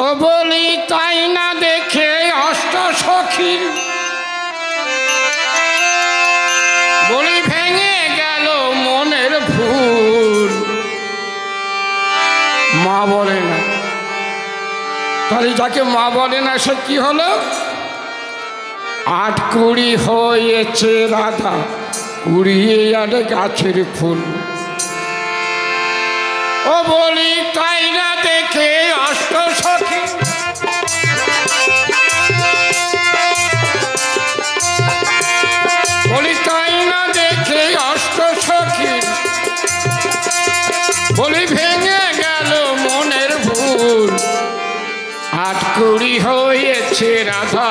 ও বলি তাই না দেখে অষ্ট সখী বলি ভেঙে গেল মনের ফুল। মা বলে না, তাহলে যাকে মা বলে না সে কি হলো? আট কুড়ি হয়েছে রাধা কুড়িয়ে আনে গাছের ফুল। ও বলি তাই না দেখে অষ্ট সখী বলি তাই না দেখে অষ্ট সখী বলি ভেঙে গেল মনের ভুল। আট কুড়ি হয়েছে রাধা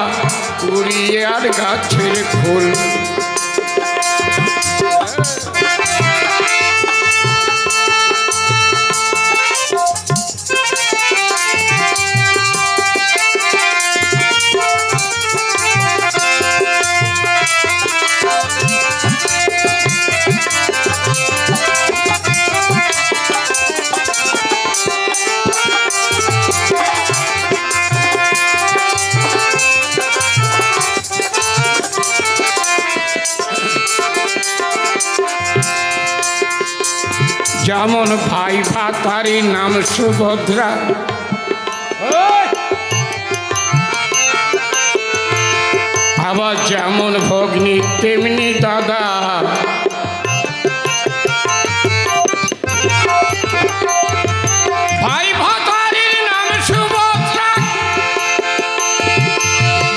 কুড়িয়ে আর গাছের ফুল। যেমন ভাই ভাতারি নাম সুভদ্রা, আবার যেমন ভগ্নী তেমনি দাদা। ভাই ভাতারির নাম সুভদ্রা,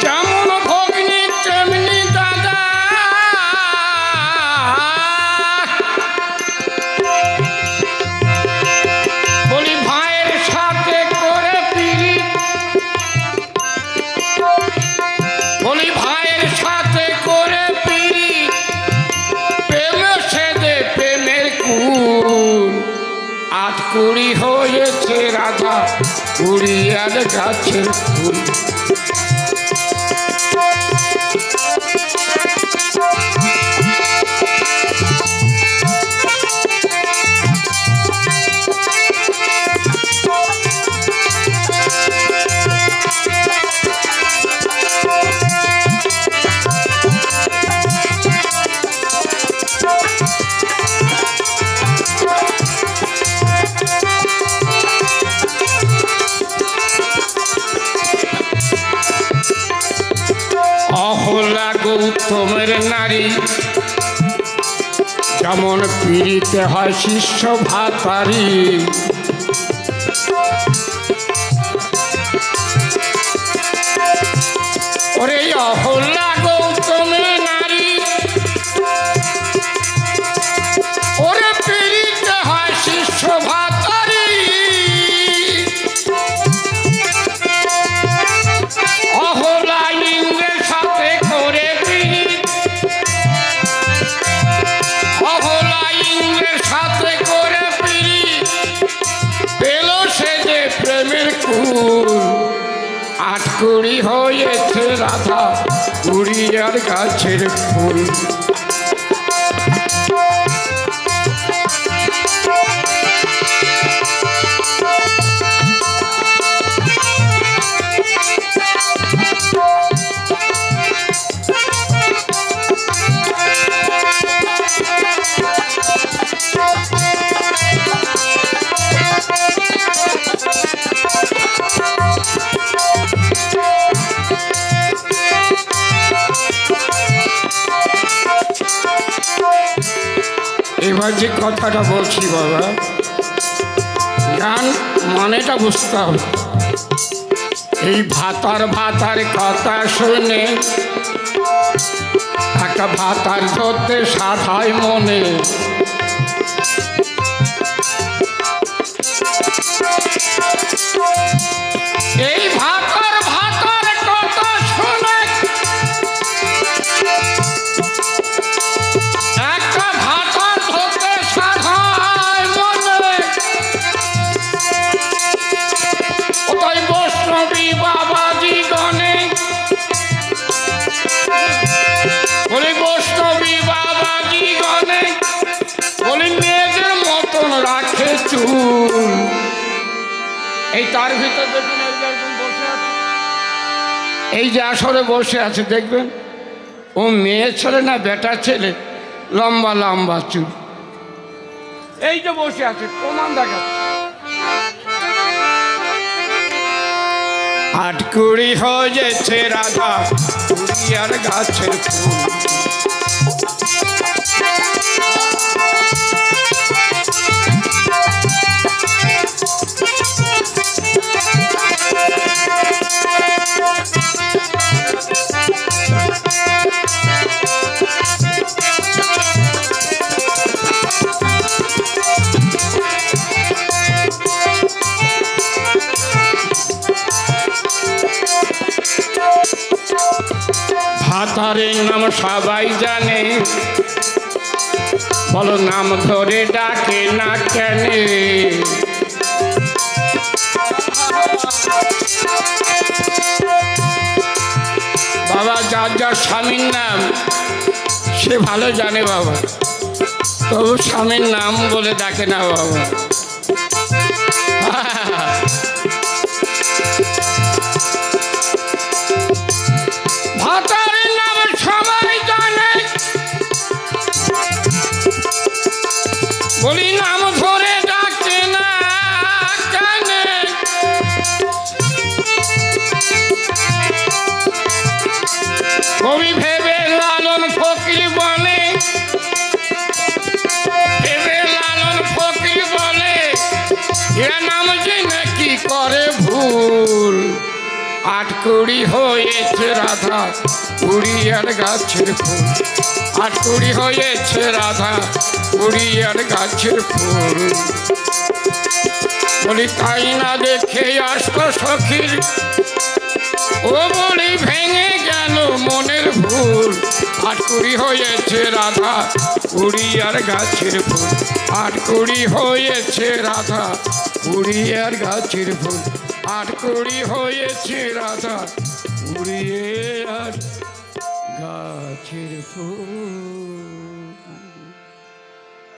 যেমন ভগ্নী তেমনি দাদা। বলি ভাইয়ের সাথে করে পিরিত, বলি ভাইয়ের সাথে করে পিরিত, প্রেম সেদে প্রেমের কুল। আট কুড়ি হয়েছে রাধা কুড়ি আর গাছের ফুল। অহল্যা গৌতমের নারী, যেমন পীড়িতে হয় শিষ্য ভাতারি। ওরে অহল্যা গৌতমের নারী, ওরে পীড়িতে হয় শিষ্য ভাতারি। অহল্যা ইন্দ্রের সাথে করে পীড়িত, অহল্যা ইন্দ্রের সাথে করে পীড়িত, পেল সে যে প্রেমের কুল। আট কুড়ি হয়েছে রাধা কুড়ি আর গাছের ফুল। এবার যে কথাটা বলছি বাবা, গান মানেটা বুঝতে হবে। এই ভাতার ভাতার কথা শুনে একটা ভাতার ধরতে সাধায় মনে। এই ভাতার ভাতার কথা শুনে একটা ভাতার ধরতে সাধায় মনে। ওই বৈষ্ণবী বাবাজি গণে, ওই বৈষ্ণবী বাবাজি গণে এই তার ভিতর দেখুন এই যে একজন বসে আছে, এই যে আসরে বসে আছে দেখবেন, ও মেয়ে ছেলে না বেটা ছেলে, লম্বা লম্বা চুল, এই যে বসে আছে প্রমাণ দেখাচ্ছে। আটকুড়ি হয়েছে রাধা কুড়িয়ার গাছের ফুল, ভাতারের নাম সবাই জানে, বলো নাম ধরে ডাকে না কেন? বাবা যার যার স্বামীর নাম সে ভালো জানে বাবা, তবু স্বামীর নাম বলে ডাকে না বাবা। ভাতারের নাম সবাই জানে, বলি নাম ধরে ডাকে না কেন? কবি ভেবে লালন ফকির বলে, ভেবে লালন ফকির বলে, এরা নাম জেনে কি করে ভুল। আটকুড়ি হয়েছে রাধা কুড়িয়ার গাছের ফুল, আটকুড়ি হয়েছে রাধা কুড়িয়ার গাছের ফুল। বলি তাই না দেখে আসতো সখীর, ও বলি ভেঙে গেল মনের ভুল। আটকুড়ি হয়েছে রাধা কুড়িয়ার গাছের ফুল, আটকুড়ি হয়েছে রাধা কুড়িয়ার গাছের ফুল, আটকুড়ি হয়েছে রাধা কুড়িয়ার গাছের ফুল।